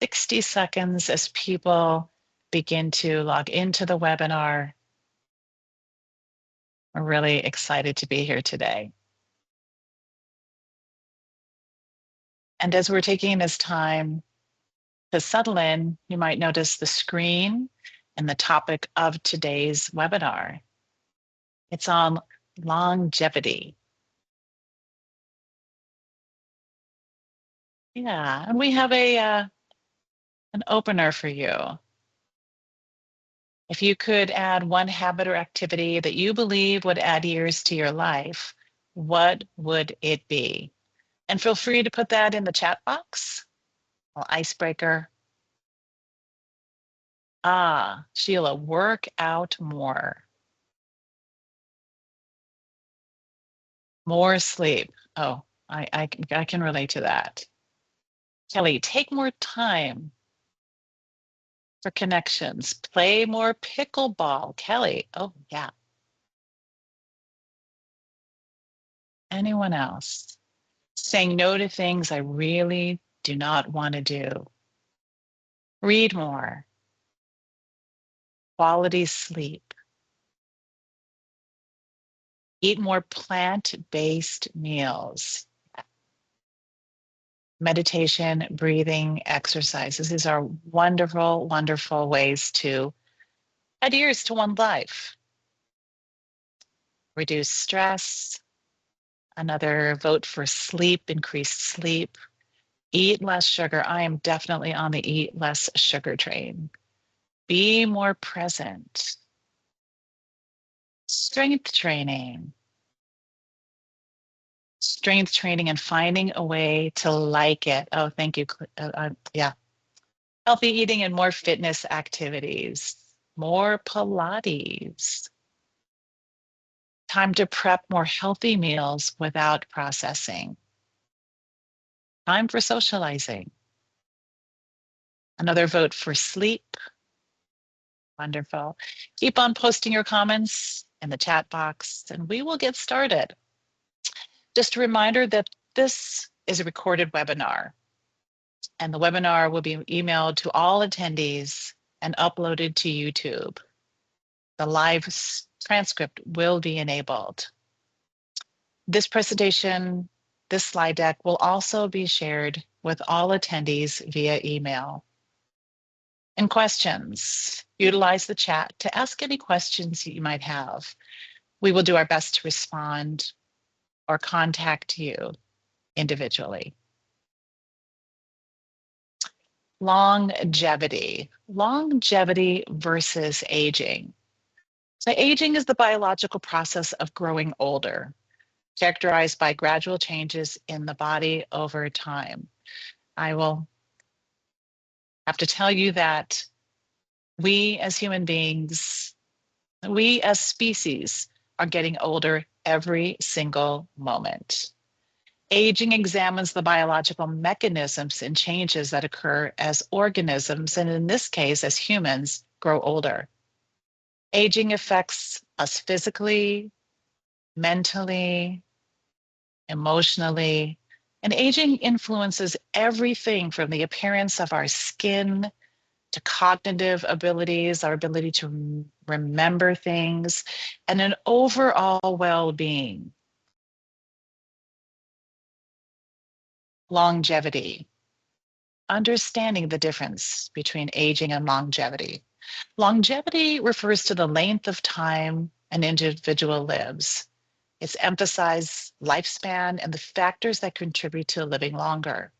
60 seconds as people begin to log into the webinar. We're really excited to be here today. And as we're taking this time to settle in, you might notice the screen and the topic of today's webinar. It's on longevity. Yeah, and we have an opener for you. If you could add one habit or activity that you believe would add years to your life, what would it be? And feel free to put that in the chat box. Well, icebreaker. Sheila, work out more. More sleep. Oh, I can relate to that. Kelly, take more time for connections. Play more pickleball. Kelly, oh yeah. Anyone else? Saying no to things I really do not want to do. Read more. Quality sleep. Eat more plant-based meals. Meditation, breathing, exercises. These are wonderful, wonderful ways to add years to one's life. Reduce stress. Another vote for sleep, increased sleep. Eat less sugar. I am definitely on the eat less sugar train. Be more present. Strength training. Strength training and finding a way to like it. Oh, thank you. Yeah. Healthy eating and more fitness activities. More Pilates. Time to prep more healthy meals without processing. Time for socializing. Another vote for sleep. Wonderful. Keep on posting your comments in the chat box and we will get started. Just a reminder that this is a recorded webinar and the webinar will be emailed to all attendees and uploaded to YouTube. The live transcript will be enabled. This presentation, this slide deck will also be shared with all attendees via email. And questions, utilize the chat to ask any questions you might have. We will do our best to respond or contact you individually. Longevity versus aging. So aging is the biological process of growing older, characterized by gradual changes in the body over time. I will have to tell you that we as human beings, we as species are getting older every single moment. Aging examines the biological mechanisms and changes that occur as organisms, and in this case, as humans, grow older. Aging affects us physically, mentally, emotionally, and aging influences everything from the appearance of our skin to cognitive abilities, our ability to remember things, and an overall well-being. Longevity. Understanding the difference between aging and longevity. Longevity refers to the length of time an individual lives. It's emphasized lifespan and the factors that contribute to living longer.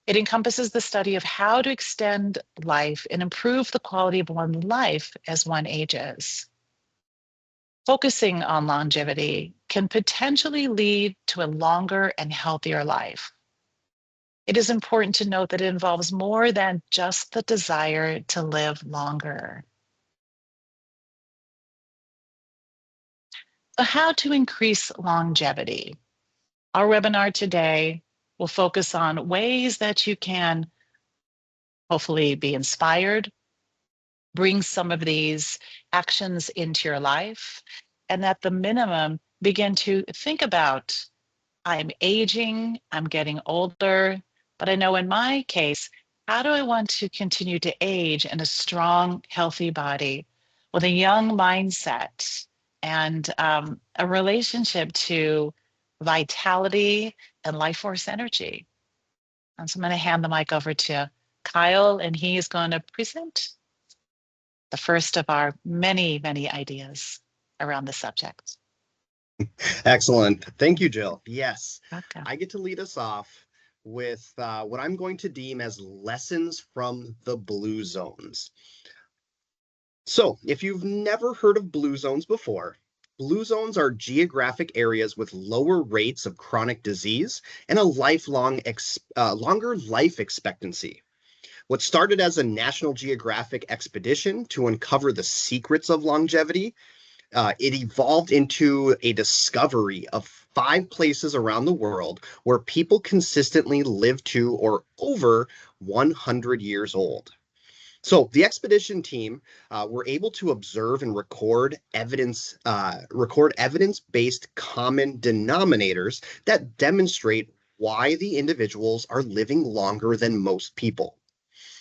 It encompasses the study of how to extend life and improve the quality of one's life as one ages. Focusing on longevity can potentially lead to a longer and healthier life. It is important to note that it involves more than just the desire to live longer. So how to increase longevity? Our webinar today will focus on ways that you can hopefully be inspired, bring some of these actions into your life, and at the minimum, begin to think about, I'm aging, I'm getting older, but I know in my case, How do I want to continue to age in a strong, healthy body with a young mindset and a relationship to vitality and life force energy? And so I'm going to hand the mic over to Kyle, and he is going to present the first of our many, many ideas around the subject. Excellent. Thank you, Jill. Yes, Welcome. I get to lead us off with what I'm going to deem as lessons from the blue zones. So, if you've never heard of blue zones before, blue zones are geographic areas with lower rates of chronic disease and a longer life expectancy. What started as a National Geographic expedition to uncover the secrets of longevity, it evolved into a discovery of 5 places around the world where people consistently live to or over 100 years old. So the expedition team were able to observe and record evidence-based common denominators that demonstrate why the individuals are living longer than most people.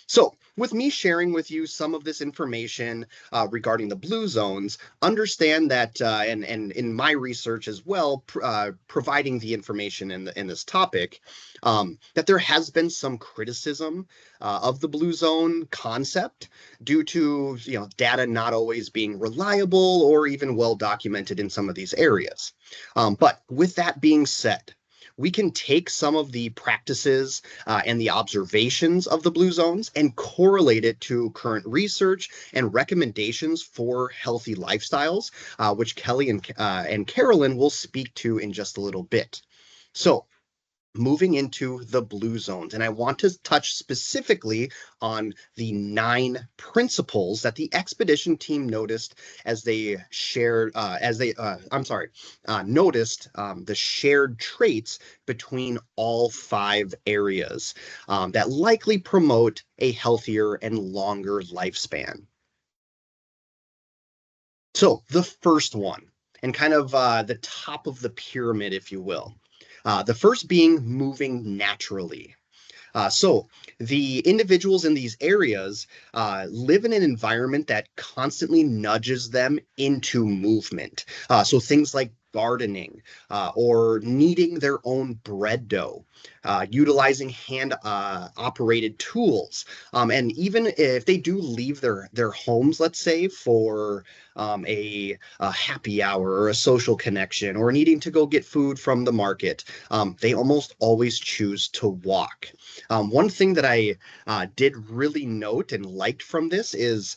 So, with me sharing with you some of this information regarding the blue zones, understand that, and in my research as well, providing the information in this topic, that there has been some criticism of the blue zone concept due to data not always being reliable or even well documented in some of these areas. But with that being said, we can take some of the practices and the observations of the blue zones and correlate it to current research and recommendations for healthy lifestyles, which Kelly and Carolyn will speak to in just a little bit. So, moving into the blue zones. And I want to touch specifically on the 9 principles that the expedition team noticed as they noticed the shared traits between all 5 areas that likely promote a healthier and longer lifespan. So the first one, and kind of the top of the pyramid, if you will. The first being moving naturally. So the individuals in these areas live in an environment that constantly nudges them into movement. So things like gardening or kneading their own bread dough, utilizing hand operated tools. And even if they do leave their homes, let's say, for a happy hour or a social connection or needing to go get food from the market, they almost always choose to walk. One thing that I did really note and liked from this is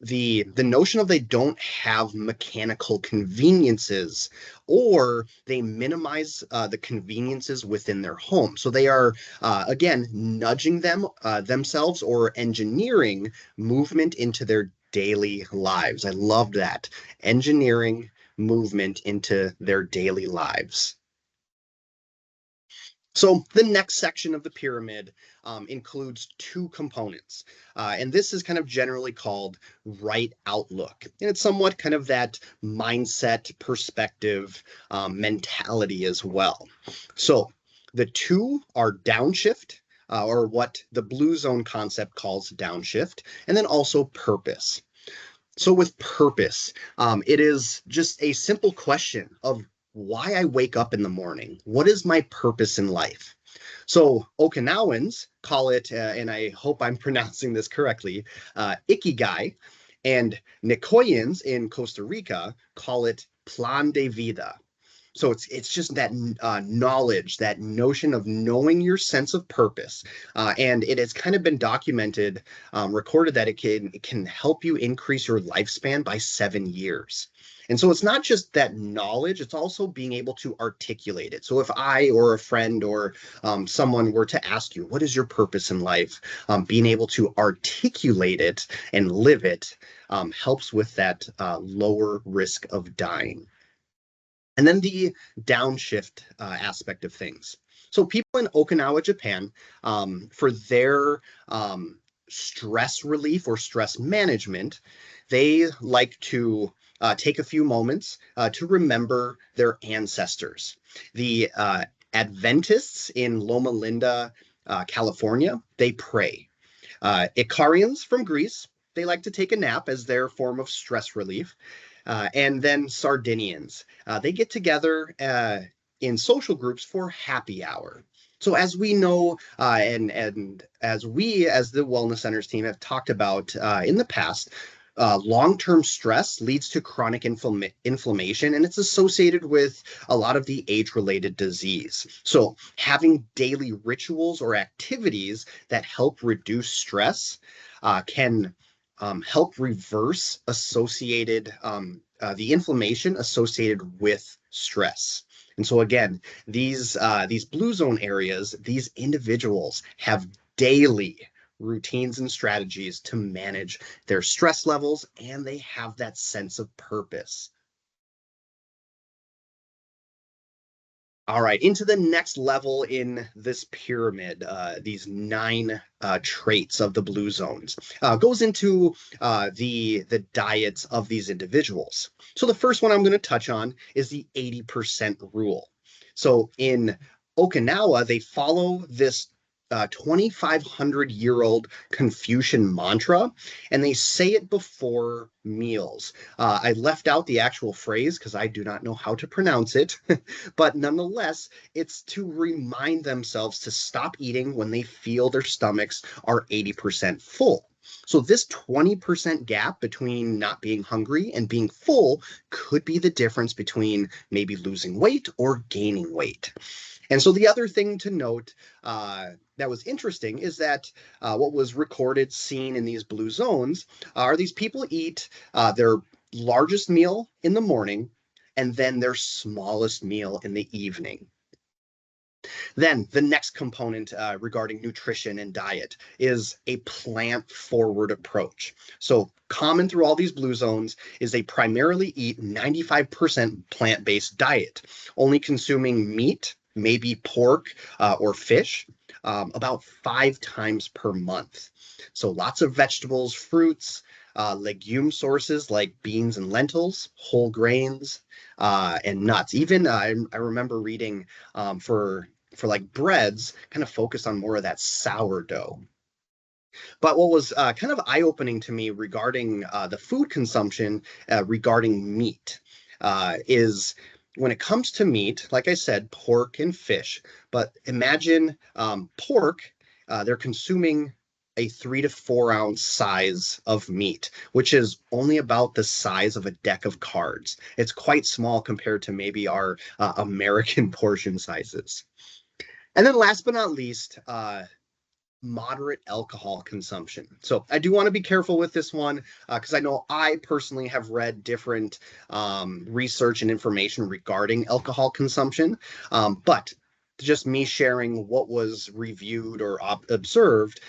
the notion of they don't have mechanical conveniences, or they minimize the conveniences within their home. So they are again nudging themselves or engineering movement into their daily lives. I loved that, engineering movement into their daily lives. So the next section of the pyramid includes 2 components, and this is kind of generally called right outlook, and it's somewhat kind of that mindset, perspective, mentality as well. So the 2 are downshift, or what the blue zone concept calls downshift, and then also purpose. So with purpose, it is just a simple question of why I wake up in the morning. What is my purpose in life? So Okinawans call it, and I hope I'm pronouncing this correctly, ikigai, and Nicoyans in Costa Rica call it plan de vida. So it's just that knowledge, that notion of knowing your sense of purpose, and it has kind of been documented, recorded that it can help you increase your lifespan by 7 years. And so it's not just that knowledge; it's also being able to articulate it. So if I or a friend or someone were to ask you, "What is your purpose in life?" Being able to articulate it and live it helps with that lower risk of dying. And then the downshift aspect of things. So people in Okinawa, Japan, for their stress relief or stress management, they like to take a few moments to remember their ancestors. The Adventists in Loma Linda, California, they pray. Icarians from Greece, they like to take a nap as their form of stress relief. And then Sardinians, they get together in social groups for happy hour. So as we know, and as we as the Wellness Centers team have talked about in the past, long-term stress leads to chronic inflammation, and it's associated with a lot of the age-related disease. So having daily rituals or activities that help reduce stress can help reverse the inflammation associated with stress. And so again, these blue zone areas, these individuals have daily routines and strategies to manage their stress levels, and they have that sense of purpose. All right, into the next level in this pyramid, these 9 traits of the blue zones goes into the diets of these individuals. So the first one I'm going to touch on is the 80% rule. So in Okinawa, they follow this 2,500-year-old Confucian mantra, and they say it before meals. I left out the actual phrase because I do not know how to pronounce it, but nonetheless, it's to remind themselves to stop eating when they feel their stomachs are 80% full. So this 20% gap between not being hungry and being full could be the difference between maybe losing weight or gaining weight. And so the other thing to note that was interesting is that what was recorded, seen in these blue zones, are these people eat their largest meal in the morning and then their smallest meal in the evening. Then the next component regarding nutrition and diet is a plant-forward approach. So common through all these blue zones is they primarily eat 95% plant-based diet, only consuming meat, maybe pork or fish, about 5 times per month. So lots of vegetables, fruits, legume sources like beans and lentils, whole grains, and nuts. Even I remember reading for like breads, kind of focused on more of that sourdough. But what was kind of eye-opening to me regarding the food consumption regarding meat is when it comes to meat, like I said, pork and fish. But imagine pork, they're consuming a 3 to 4 ounce size of meat, which is only about the size of a deck of cards. It's quite small compared to maybe our American portion sizes. And then last but not least, moderate alcohol consumption. So I do want to be careful with this one because I know I personally have read different research and information regarding alcohol consumption, but just me sharing what was reviewed or observed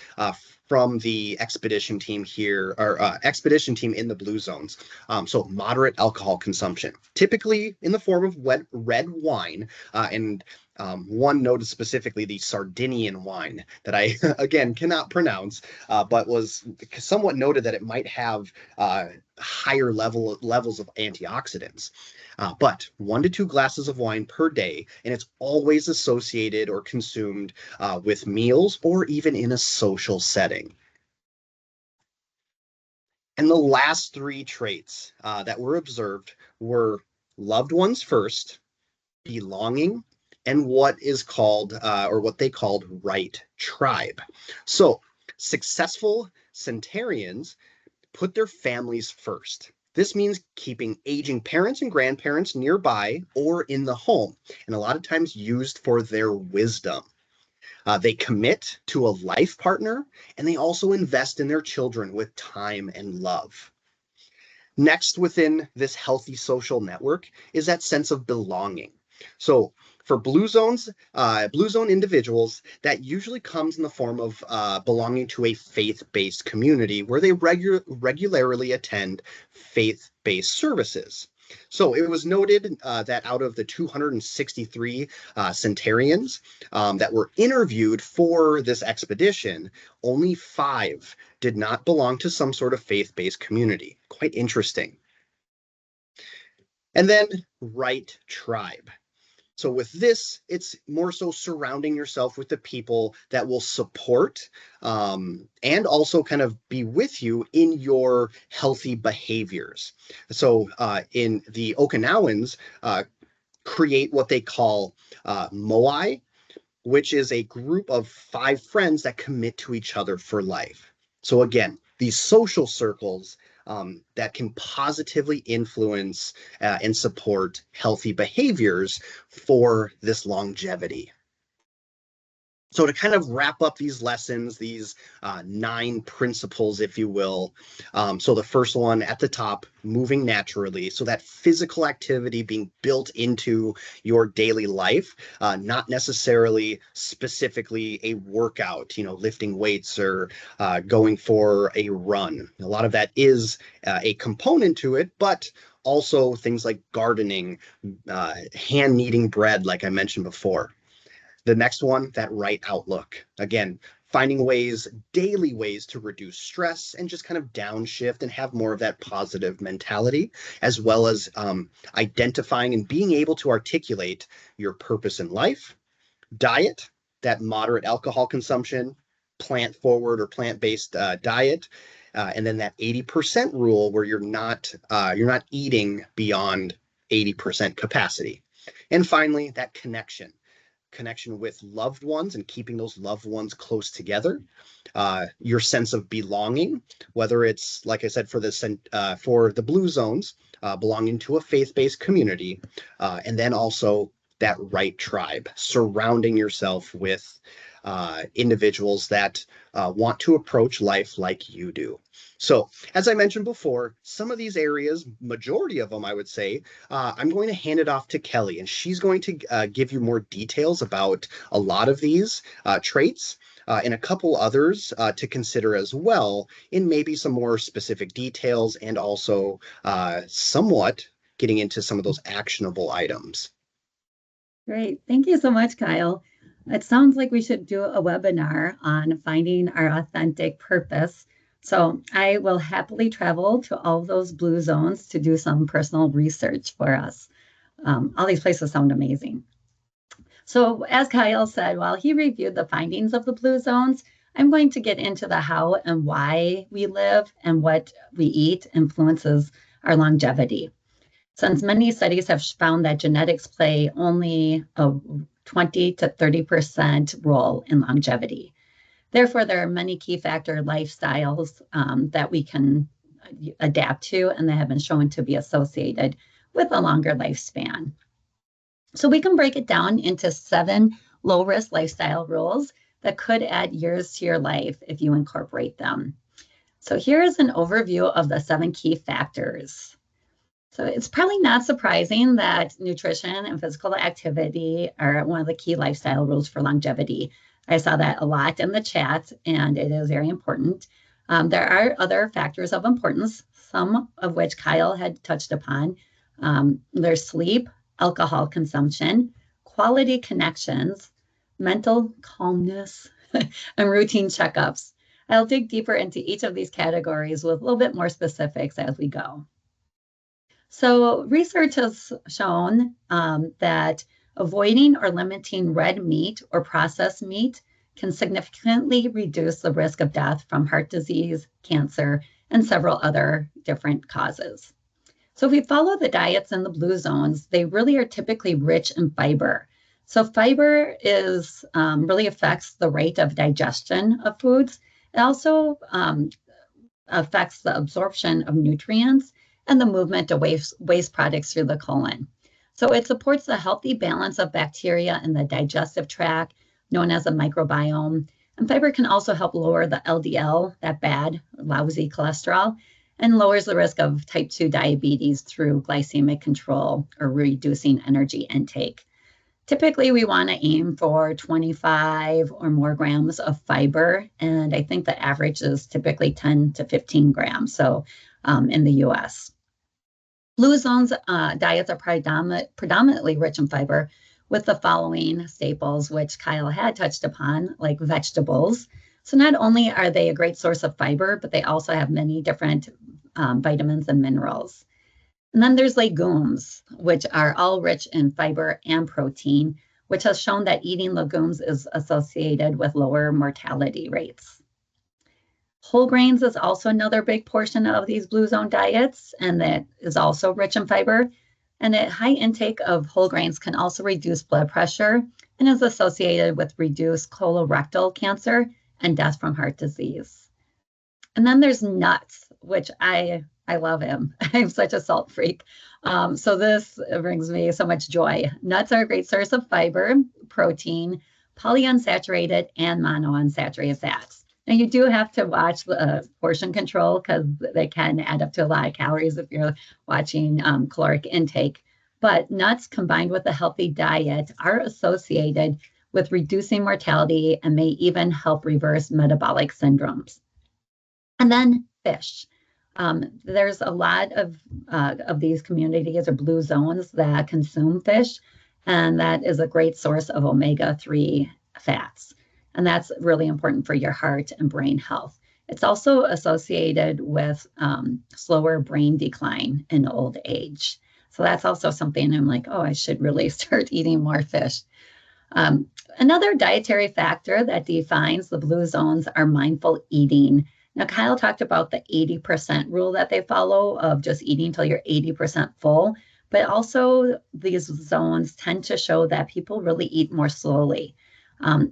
from the expedition team here, or expedition team in the blue zones. So moderate alcohol consumption, typically in the form of red wine, and one noted specifically the Sardinian wine that I, again, cannot pronounce, but was somewhat noted that it might have higher levels of antioxidants. But 1 to 2 glasses of wine per day, and it's always associated or consumed with meals or even in a social setting. And the last 3 traits that were observed were loved ones first, belonging, and what is called, or what they called, right tribe. So successful centenarians put their families first. This means keeping aging parents and grandparents nearby or in the home, and a lot of times used for their wisdom. They commit to a life partner, and they also invest in their children with time and love. Next, within this healthy social network is that sense of belonging. So for blue zone individuals, that usually comes in the form of belonging to a faith-based community where they regularly attend faith-based services. So it was noted that out of the 263 centenarians that were interviewed for this expedition, only 5 did not belong to some sort of faith-based community. Quite interesting. And then right tribe. So with this, it's more so surrounding yourself with the people that will support and also kind of be with you in your healthy behaviors. So in the Okinawans, create what they call moai, which is a group of 5 friends that commit to each other for life. So again, these social circles that can positively influence and support healthy behaviors for this longevity. So to kind of wrap up these lessons, these 9 principles, if you will. So the first one at the top, moving naturally. So that physical activity being built into your daily life, not necessarily specifically a workout, lifting weights or going for a run. A lot of that is a component to it, but also things like gardening, hand kneading bread, like I mentioned before. The next one, that right outlook. Again, finding daily ways to reduce stress and just kind of downshift and have more of that positive mentality, as well as identifying and being able to articulate your purpose in life. Diet, that moderate alcohol consumption, plant forward or plant-based diet. And then that 80% rule where you're not eating beyond 80% capacity. And finally, that connection with loved ones and keeping those loved ones close together. Your sense of belonging, whether it's, like I said, for the Blue Zones, belonging to a faith-based community, and then also that right tribe, surrounding yourself with individuals that want to approach life like you do. So, as I mentioned before, some of these areas, majority of them, I would say, I'm going to hand it off to Kelly, and she's going to give you more details about a lot of these traits and a couple others to consider as well, in maybe some more specific details and also somewhat getting into some of those actionable items. Great. Thank you so much, Kyle. It sounds like we should do a webinar on finding our authentic purpose. So I will happily travel to all of those Blue Zones to do some personal research for us. All these places sound amazing. So as Kyle said, while he reviewed the findings of the Blue Zones, I'm going to get into the how and why we live and what we eat influences our longevity. Since many studies have found that genetics play only a 20 to 30% role in longevity. Therefore, there are many key factor lifestyles that we can adapt to and that have been shown to be associated with a longer lifespan. So we can break it down into 7 low-risk lifestyle rules that could add years to your life if you incorporate them. So here is an overview of the 7 key factors. So it's probably not surprising that nutrition and physical activity are one of the key lifestyle rules for longevity. I saw that a lot in the chat, and it is very important. There are other factors of importance, some of which Kyle had touched upon. There's sleep, alcohol consumption, quality connections, mental calmness, and routine checkups. I'll dig deeper into each of these categories with a little bit more specifics as we go. So research has shown that avoiding or limiting red meat or processed meat can significantly reduce the risk of death from heart disease, cancer, and several other different causes. So if we follow the diets in the Blue Zones, they really are typically rich in fiber. So fiber really affects the rate of digestion of foods. It also affects the absorption of nutrients and the movement of waste products through the colon. So it supports a healthy balance of bacteria in the digestive tract, known as a microbiome. And fiber can also help lower the LDL, that bad, lousy cholesterol, and lowers the risk of type 2 diabetes through glycemic control or reducing energy intake. Typically, we want to aim for 25 or more grams of fiber, and I think the average is typically 10 to 15 grams, so in the US. Blue Zones diets are predominantly rich in fiber with the following staples, which Kyle had touched upon, like vegetables. So not only are they a great source of fiber, but they also have many different vitamins and minerals. And then there's legumes, which are all rich in fiber and protein, which has shown that eating legumes is associated with lower mortality rates. Whole grains is also another big portion of these blue zone diets, and that is also rich in fiber. And a high intake of whole grains can also reduce blood pressure and is associated with reduced colorectal cancer and death from heart disease. And then there's nuts, which I love him. I'm such a salt freak. So this brings me so much joy. Nuts are a great source of fiber, protein, polyunsaturated, and monounsaturated fats. Now you do have to watch portion control because they can add up to a lot of calories if you're watching caloric intake. But nuts combined with a healthy diet are associated with reducing mortality and may even help reverse metabolic syndromes. And then fish. There's a lot of these communities or blue zones that consume fish, and that is a great source of omega-3 fats. And that's really important for your heart and brain health. It's also associated with slower brain decline in old age. So that's also something I'm like, oh, I should really start eating more fish. Another dietary factor that defines the blue zones are mindful eating. Now, Kyle talked about the 80% rule that they follow of just eating till you're 80% full, but also these zones tend to show that people really eat more slowly,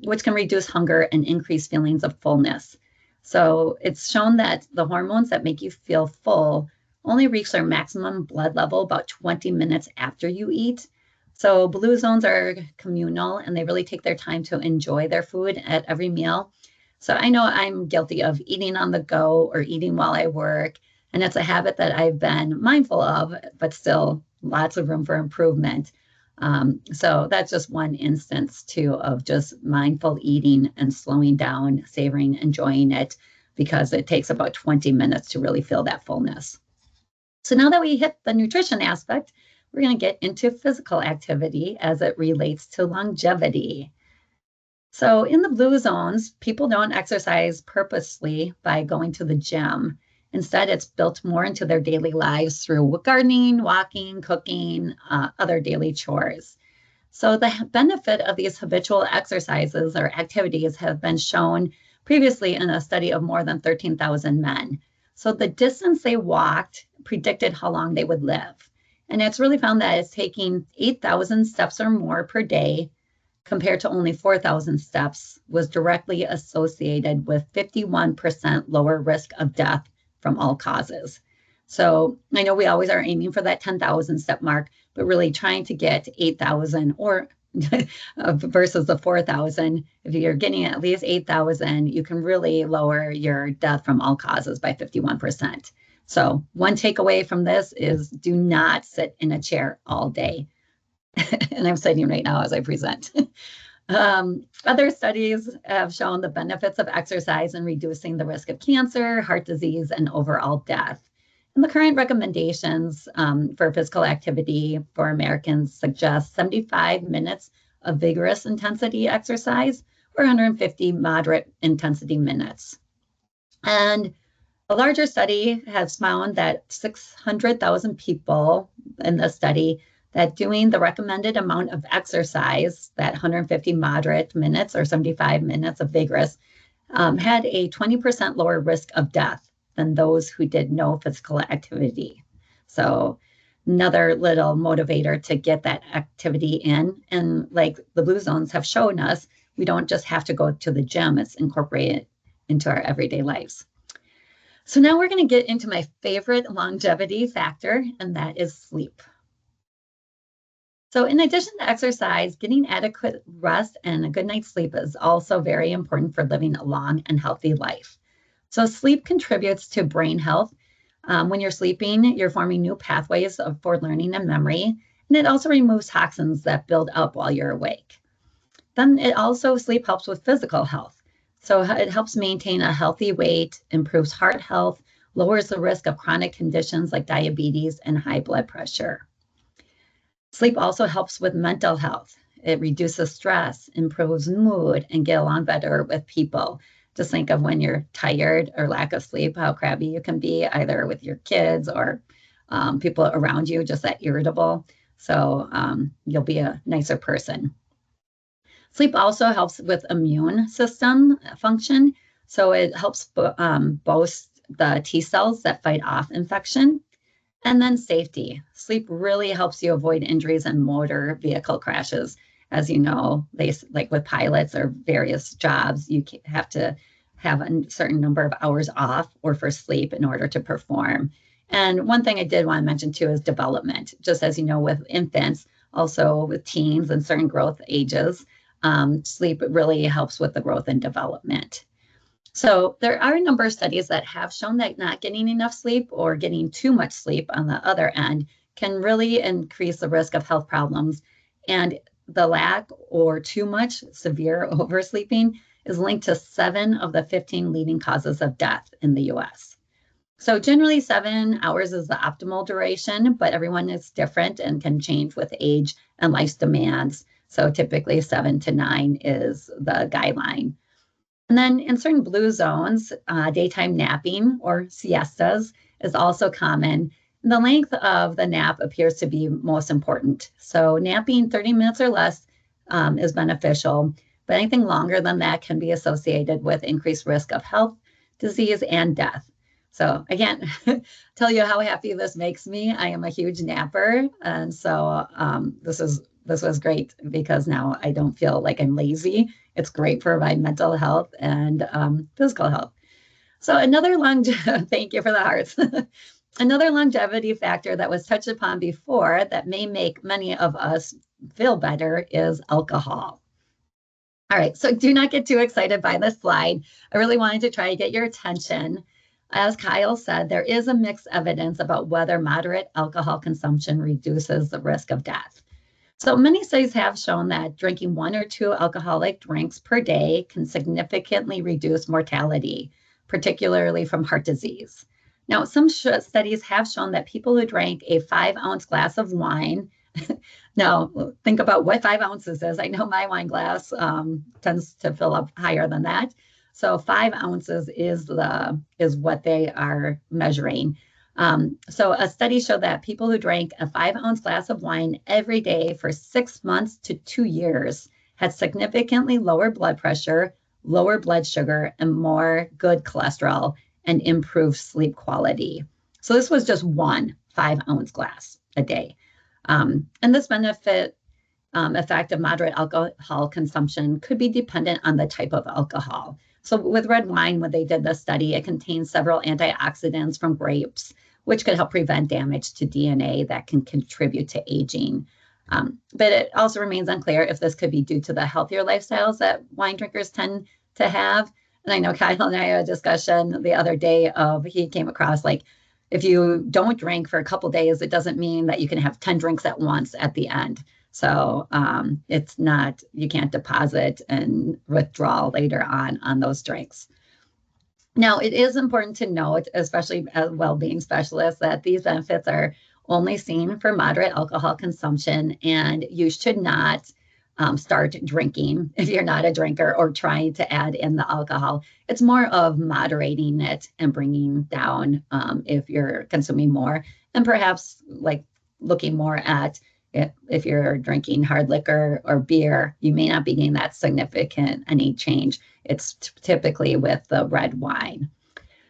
which can reduce hunger and increase feelings of fullness. So it's shown that the hormones that make you feel full only reach their maximum blood level about 20 minutes after you eat. So blue zones are communal and they really take their time to enjoy their food at every meal. So I know I'm guilty of eating on the go or eating while I work. And it's a habit that I've been mindful of, but still lots of room for improvement. So that's just one instance too of just mindful eating and slowing down, savoring, enjoying it, because it takes about 20 minutes to really feel that fullness. So now that we hit the nutrition aspect, we're going to get into physical activity as it relates to longevity. So in the blue zones, people don't exercise purposely by going to the gym. Instead, it's built more into their daily lives through gardening, walking, cooking, other daily chores. So the benefit of these habitual exercises or activities have been shown previously in a study of more than 13,000 men. So the distance they walked predicted how long they would live. And it's really found that it's taking 8,000 steps or more per day compared to only 4,000 steps was directly associated with 51% lower risk of death from all causes. So I know we always are aiming for that 10,000 step mark, but really trying to get 8,000 or versus the 4,000. If you're getting at least 8,000, you can really lower your death from all causes by 51%. So one takeaway from this is do not sit in a chair all day. And I'm sitting right now as I present. Other studies have shown the benefits of exercise in reducing the risk of cancer, heart disease, and overall death. And the current recommendations for physical activity for Americans suggest 75 minutes of vigorous intensity exercise or 150 moderate intensity minutes. And a larger study has found that 600,000 people in the study that doing the recommended amount of exercise, that 150 moderate minutes or 75 minutes of vigorous, had a 20% lower risk of death than those who did no physical activity. So another little motivator to get that activity in. And like the blue zones have shown us, we don't just have to go to the gym, it's incorporated into our everyday lives. So now we're going to get into my favorite longevity factor, and that is sleep. So in addition to exercise, getting adequate rest and a good night's sleep is also very important for living a long and healthy life. So sleep contributes to brain health. When you're sleeping, you're forming new pathways for learning and memory, and it also removes toxins that build up while you're awake. Then sleep helps with physical health. So it helps maintain a healthy weight, improves heart health, lowers the risk of chronic conditions like diabetes and high blood pressure. Sleep also helps with mental health. It reduces stress, improves mood, and get along better with people. Just think of when you're tired or lack of sleep, how crabby you can be either with your kids or people around you, just that irritable. So you'll be a nicer person. Sleep also helps with immune system function. So it helps boost the T cells that fight off infection. And then safety. Sleep really helps you avoid injuries and motor vehicle crashes. As you know, they like with pilots or various jobs, you have to have a certain number of hours off or for sleep in order to perform. And one thing I did want to mention too is development. Just as you know, with infants, also with teens and certain growth ages, sleep really helps with the growth and development. So there are a number of studies that have shown that not getting enough sleep or getting too much sleep on the other end can really increase the risk of health problems. And the lack or too much severe oversleeping is linked to 7 of the 15 leading causes of death in the US. So generally 7 hours is the optimal duration, but everyone is different and can change with age and life's demands. So typically 7 to 9 is the guideline. And then in certain blue zones, daytime napping or siestas is also common. The length of the nap appears to be most important. So napping 30 minutes or less is beneficial, but anything longer than that can be associated with increased risk of health, disease, and death. So again, tell you how happy this makes me. I am a huge napper, and so this was great because now I don't feel like I'm lazy. It's great for my mental health and physical health. So thank you for the hearts. Another longevity factor that was touched upon before that may make many of us feel better is alcohol. All right, so do not get too excited by this slide. I really wanted to try to get your attention. As Kyle said, there is a mixed evidence about whether moderate alcohol consumption reduces the risk of death. So many studies have shown that drinking 1 or 2 alcoholic drinks per day can significantly reduce mortality, particularly from heart disease. Now, some studies have shown that people who drank a 5-ounce glass of wine, now think about what 5 ounces is. I know my wine glass tends to fill up higher than that. So 5 ounces is what they are measuring. So a study showed that people who drank a 5-ounce glass of wine every day for 6 months to 2 years had significantly lower blood pressure, lower blood sugar, and more good cholesterol and improved sleep quality. So this was just one 5-ounce glass a day. And this benefit effect of moderate alcohol consumption could be dependent on the type of alcohol. So with red wine, when they did the study, it contains several antioxidants from grapes, which could help prevent damage to DNA that can contribute to aging. But it also remains unclear if this could be due to the healthier lifestyles that wine drinkers tend to have. And I know Kyle and I had a discussion the other day he came across like, if you don't drink for a couple days, it doesn't mean that you can have 10 drinks at once at the end. So it's not, you can't deposit and withdraw later on those drinks. Now, it is important to note, especially as well-being specialists, that these benefits are only seen for moderate alcohol consumption, and you should not start drinking if you're not a drinker or trying to add in the alcohol. It's more of moderating it and bringing down if you're consuming more, and perhaps like looking more at if you're drinking hard liquor or beer, you may not be getting that significant any change. It's typically with the red wine.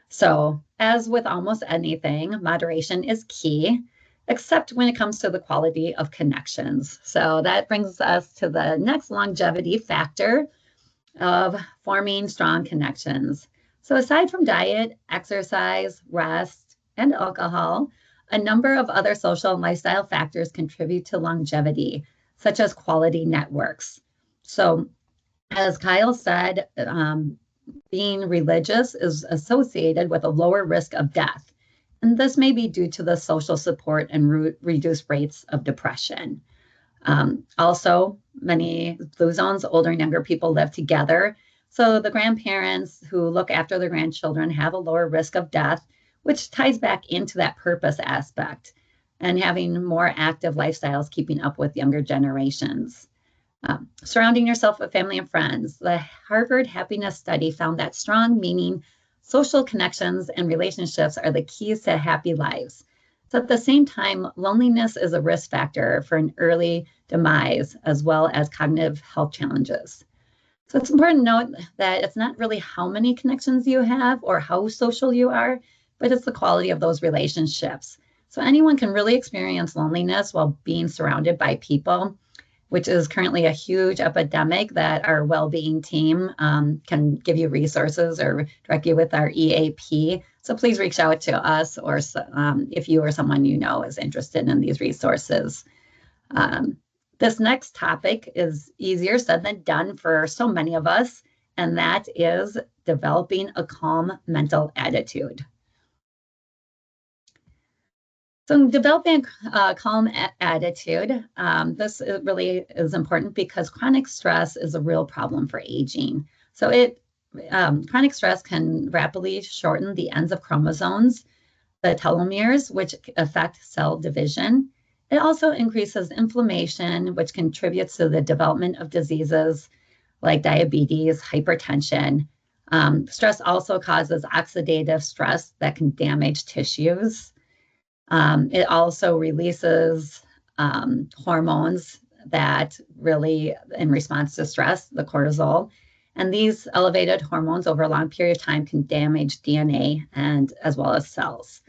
So as with almost anything, moderation is key, except when it comes to the quality of connections. So that brings us to the next longevity factor of forming strong connections. So aside from diet, exercise, rest, and alcohol, a number of other social and lifestyle factors contribute to longevity, such as quality networks. So as Kyle said, being religious is associated with a lower risk of death. And this may be due to the social support and reduced rates of depression. Also, many blue zones, older and younger people live together. So the grandparents who look after their grandchildren have a lower risk of death, which ties back into that purpose aspect and having more active lifestyles, keeping up with younger generations. Surrounding yourself with family and friends. The Harvard Happiness Study found that strong, meaning social connections and relationships are the keys to happy lives. So at the same time, loneliness is a risk factor for an early demise as well as cognitive health challenges. So it's important to note that it's not really how many connections you have or how social you are, but it's the quality of those relationships. So anyone can really experience loneliness while being surrounded by people, which is currently a huge epidemic that our well-being team can give you resources or direct you with our EAP. So please reach out to us, or if you or someone you know is interested in these resources. This next topic is easier said than done for so many of us, and that is developing a calm mental attitude. So developing a calm attitude, this really is important because chronic stress is a real problem for aging. So chronic stress can rapidly shorten the ends of chromosomes, the telomeres, which affect cell division. It also increases inflammation, which contributes to the development of diseases like diabetes, hypertension. Stress also causes oxidative stress that can damage tissues. It also releases hormones that really, in response to stress, the cortisol. And these elevated hormones over a long period of time can damage DNA and as well as cells.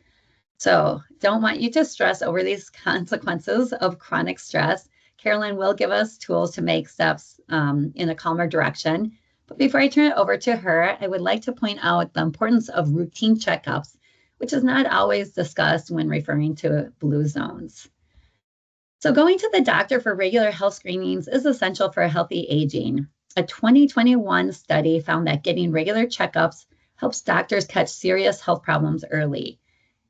So don't want you to stress over these consequences of chronic stress. Carolyn will give us tools to make steps in a calmer direction. But before I turn it over to her, I would like to point out the importance of routine checkups, which is not always discussed when referring to blue zones. So going to the doctor for regular health screenings is essential for healthy aging. A 2021 study found that getting regular checkups helps doctors catch serious health problems early.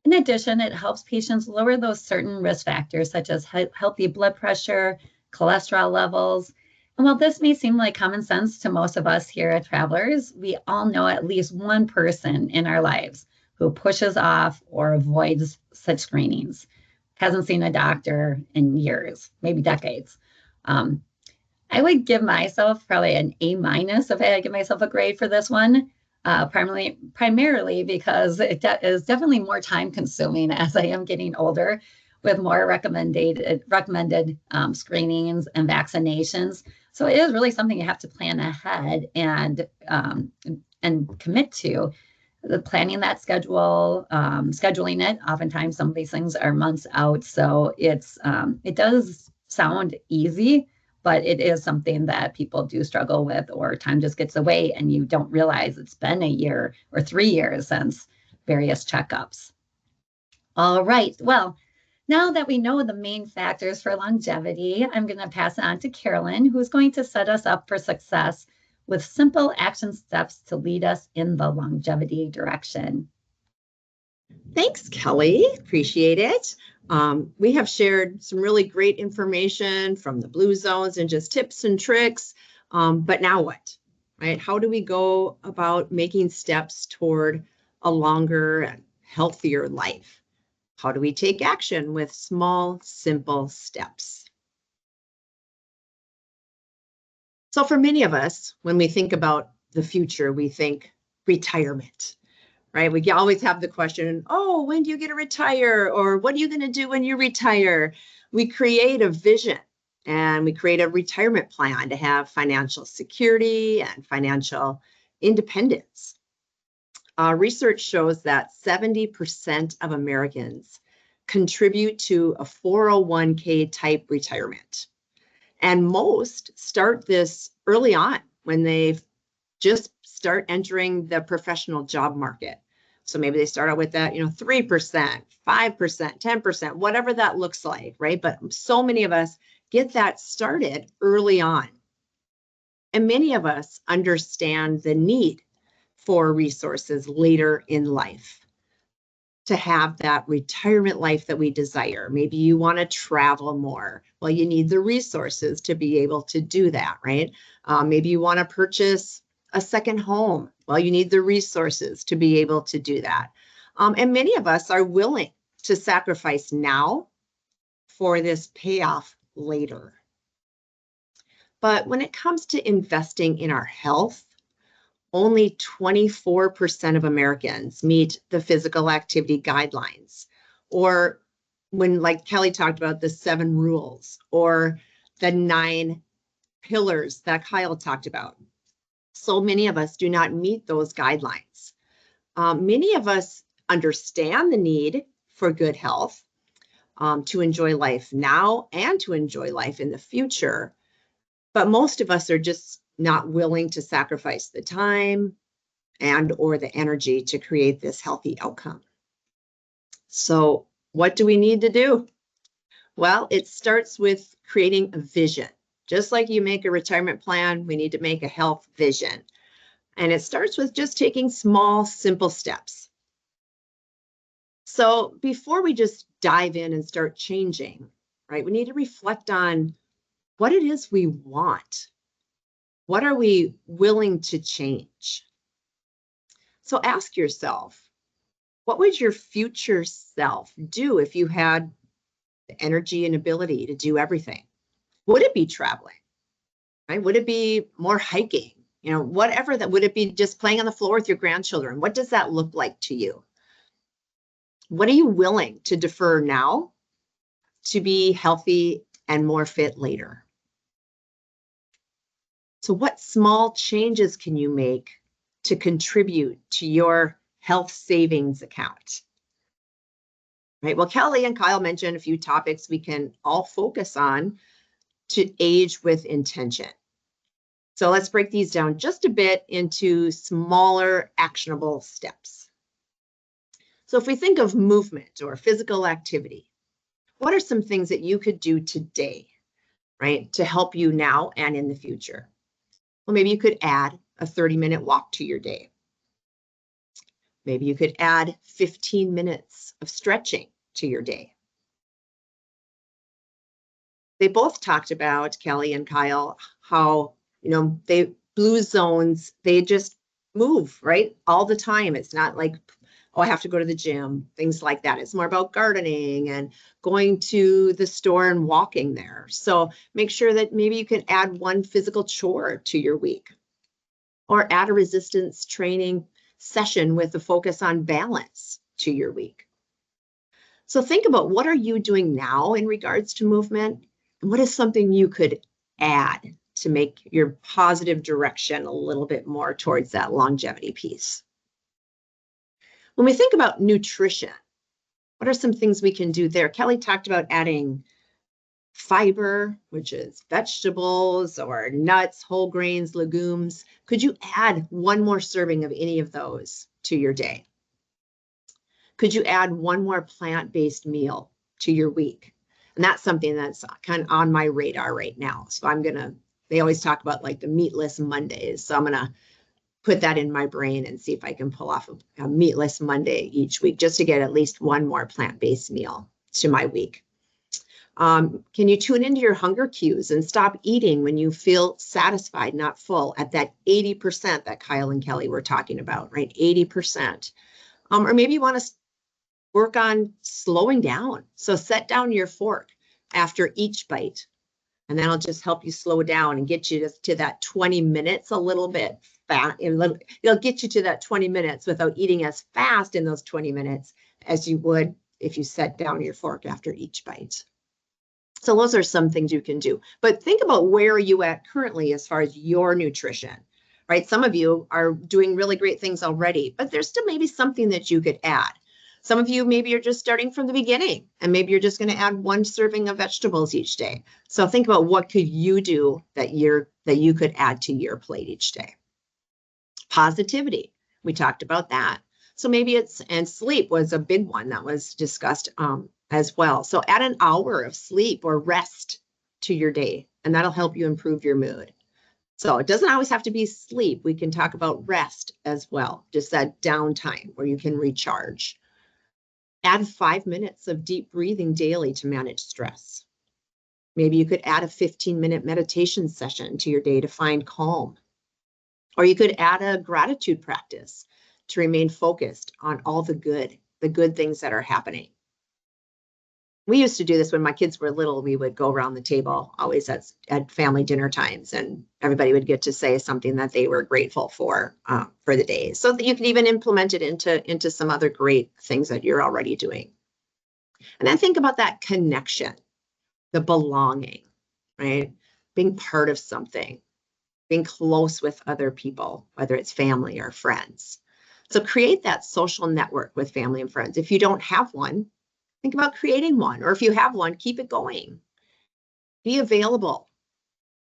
In addition, it helps patients lower those certain risk factors such as healthy blood pressure, cholesterol levels. And while this may seem like common sense to most of us here at Travelers, we all know at least one person in our lives who pushes off or avoids such screenings, hasn't seen a doctor in years, maybe decades. I would give myself probably an A- if I had to give myself a grade for this one, primarily because it is definitely more time consuming as I am getting older, with more recommended screenings and vaccinations. So it is really something you have to plan ahead and commit to. The planning that schedule, scheduling it. Oftentimes, some of these things are months out, so it does sound easy, but it is something that people do struggle with, or time just gets away and you don't realize it's been a year or 3 years since various checkups. All right, well, now that we know the main factors for longevity, I'm going to pass it on to Carolyn, who's going to set us up for success with simple action steps to lead us in the longevity direction. Thanks, Kelly. Appreciate it. We have shared some really great information from the blue zones and just tips and tricks. But now what, right? How do we go about making steps toward a longer and healthier life? How do we take action with small, simple steps? So for many of us, when we think about the future, we think retirement, right? We always have the question, oh, when do you get to retire? Or what are you going to do when you retire? We create a vision and we create a retirement plan to have financial security and financial independence. Research shows that 70% of Americans contribute to a 401k type retirement. And most start this early on when they just start entering the professional job market. So maybe they start out with that, 3%, 5%, 10%, whatever that looks like, right? But so many of us get that started early on. And many of us understand the need for resources later in life to have that retirement life that we desire. Maybe you want to travel more. Well, you need the resources to be able to do that, right? Maybe you want to purchase a second home. Well, you need the resources to be able to do that. And many of us are willing to sacrifice now for this payoff later. But when it comes to investing in our health, only 24% of Americans meet the physical activity guidelines, or when, like Kelly talked about, the 7 rules or the 9 pillars that Kyle talked about. So many of us do not meet those guidelines. Many of us understand the need for good health, to enjoy life now and to enjoy life in the future. But most of us are just not willing to sacrifice the time and or the energy to create this healthy outcome. So what do we need to do? Well, it starts with creating a vision. Just like you make a retirement plan, we need to make a health vision. And it starts with just taking small, simple steps. So before we just dive in and start changing, right, we need to reflect on what it is we want. What are we willing to change? So ask yourself, what would your future self do if you had the energy and ability to do everything? Would it be traveling? Right? Would it be more hiking? You know, whatever that, would it be just playing on the floor with your grandchildren? What does that look like to you? What are you willing to defer now to be healthy and more fit later? So what small changes can you make to contribute to your health savings account? Right. Well, Kelly and Kyle mentioned a few topics we can all focus on to age with intention. So let's break these down just a bit into smaller, actionable steps. So if we think of movement or physical activity, what are some things that you could do today, right, to help you now and in the future? Well, maybe you could add a 30-minute walk to your day. Maybe you could add 15 minutes of stretching to your day. They both talked about, Kelly and Kyle, how, they blue zones, they just move, right, all the time. It's not like, oh, I have to go to the gym, things like that. It's more about gardening and going to the store and walking there. So make sure that maybe you can add one physical chore to your week, or add a resistance training session with a focus on balance to your week. So think about, what are you doing now in regards to movement? And what is something you could add to make your positive direction a little bit more towards that longevity piece? When we think about nutrition, what are some things we can do there? Kelly talked about adding fiber, which is vegetables or nuts, whole grains, legumes. Could you add one more serving of any of those to your day? Could you add one more plant-based meal to your week? And that's something that's kind of on my radar right now. So they always talk about like the meatless Mondays. So I'm going to put that in my brain and see if I can pull off a meatless Monday each week, just to get at least one more plant-based meal to my week. Can you tune into your hunger cues and stop eating when you feel satisfied, not full, at that 80% that Kyle and Kelly were talking about, right? 80%. Or maybe you want to work on slowing down. So set down your fork after each bite, and that'll just help you slow down and get you to that 20 minutes a little bit fast. It'll get you to that 20 minutes without eating as fast in those 20 minutes as you would if you set down your fork after each bite. So those are some things you can do. But think about, where are you at currently as far as your nutrition, right? Some of you are doing really great things already, but there's still maybe something that you could add. Some of you, maybe you're just starting from the beginning, and maybe you're just going to add one serving of vegetables each day. So think about, what could you do that you could add to your plate each day. Positivity, we talked about that. So maybe and sleep was a big one that was discussed as well. So add an hour of sleep or rest to your day, and that'll help you improve your mood. So it doesn't always have to be sleep. We can talk about rest as well, just that downtime where you can recharge. Add 5 minutes of deep breathing daily to manage stress. Maybe you could add a 15-minute meditation session to your day to find calm. Or you could add a gratitude practice to remain focused on all the good things that are happening. We used to do this when my kids were little. We would go around the table always at family dinner times, and everybody would get to say something that they were grateful for the day. So that you can even implement it into some other great things that you're already doing. And then think about that connection, the belonging, right? Being part of something, being close with other people, whether it's family or friends. So create that social network with family and friends. If you don't have one, think about creating one. Or if you have one, keep it going. Be available.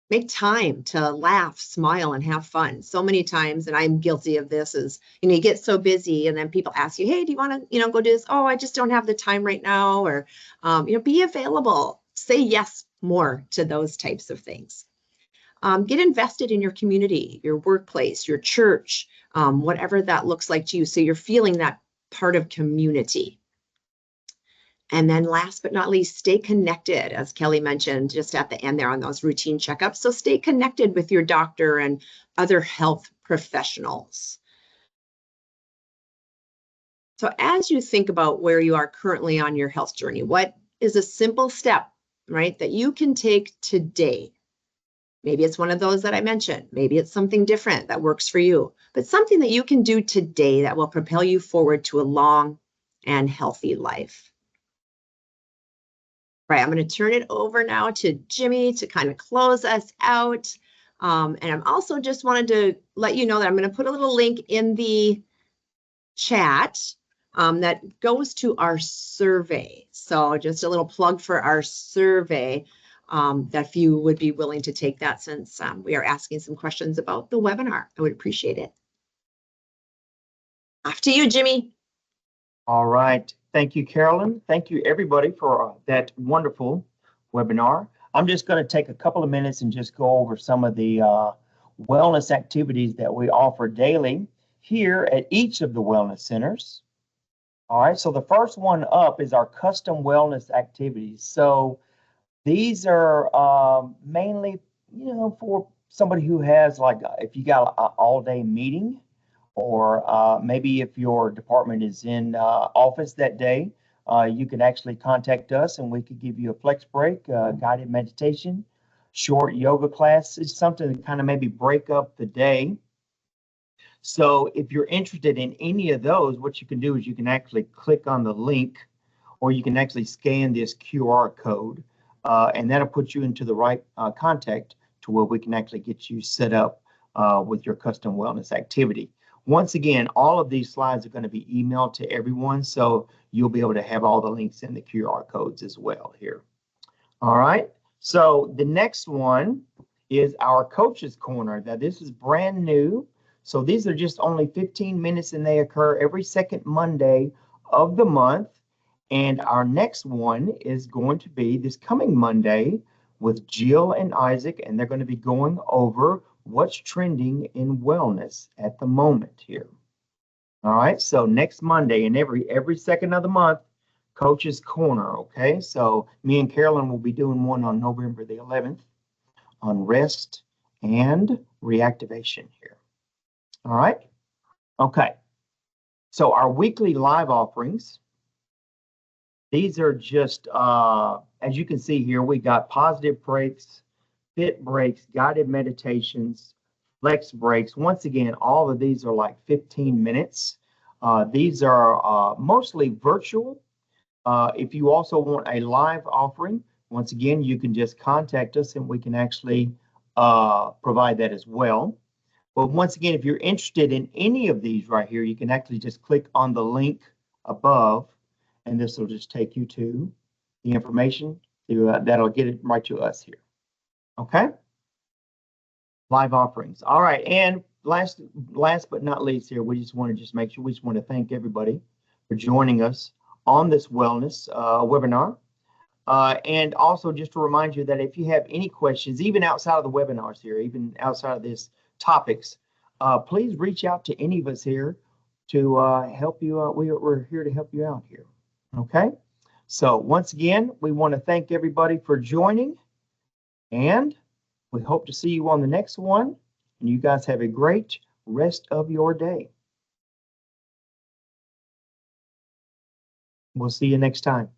Make time to laugh, smile, and have fun. So many times, and I'm guilty of this, is, you get so busy and then people ask you, hey, do you want to, go do this? Oh, I just don't have the time right now. Or, be available. Say yes more to those types of things. Get invested in your community, your workplace, your church, whatever that looks like to you. So you're feeling that part of community. And then last but not least, stay connected, as Kelly mentioned just at the end there on those routine checkups. So stay connected with your doctor and other health professionals. So as you think about where you are currently on your health journey, what is a simple step, right, that you can take today? Maybe it's one of those that I mentioned. Maybe it's something different that works for you, but something that you can do today that will propel you forward to a long and healthy life. Right, I'm going to turn it over now to Jimmy to kind of close us out. And I'm also just wanted to let you know that I'm going to put a little link in the chat that goes to our survey. So just a little plug for our survey, that if you would be willing to take that, since we are asking some questions about the webinar, I would appreciate it. Off to you, Jimmy. All right. Thank you, Carolyn. Thank you, everybody, for that wonderful webinar. I'm just going to take a couple of minutes and just go over some of the wellness activities that we offer daily here at each of the wellness centers. All right. So the first one up is our custom wellness activities. So these are mainly, for somebody who has, like, if you got an all-day meeting, or maybe if your department is in office that day, you can actually contact us and we could give you a flex break, guided meditation, short yoga class. It's something to kind of maybe break up the day. So if you're interested in any of those, what you can do is you can actually click on the link, or you can actually scan this QR code, and that'll put you into the right contact to where we can actually get you set up with your custom wellness activity. Once again, all of these slides are going to be emailed to everyone, so you'll be able to have all the links in the QR codes as well here. All right, so the next one is our Coaches Corner. Now, this is brand new, so these are just only 15 minutes, and they occur every second Monday of the month. And our next one is going to be this coming Monday with Jill and Isaac, and they're going to be going over what's trending in wellness at the moment here. All right, so next Monday, and every second of the month, Coach's Corner, okay? So me and Carolyn will be doing one on November the 11th on rest and reactivation here. All right, okay. So our weekly live offerings, these are just, as you can see here, we got positive breaks, fit breaks, guided meditations, flex breaks. Once again, all of these are like 15 minutes. These are mostly virtual. If you also want a live offering, once again, you can just contact us and we can actually provide that as well. But once again, if you're interested in any of these right here, you can actually just click on the link above, and this will just take you to the information that'll get it right to us here. Okay. Live offerings. All right. And last but not least here, we just want to make sure we just want to thank everybody for joining us on this wellness webinar. And also just to remind you that if you have any questions, even outside of the webinars here, even outside of this topics, please reach out to any of us here to help you. We're here to help you out here. Okay. So once again, we want to thank everybody for joining, and we hope to see you on the next one. And you guys have a great rest of your day. We'll see you next time.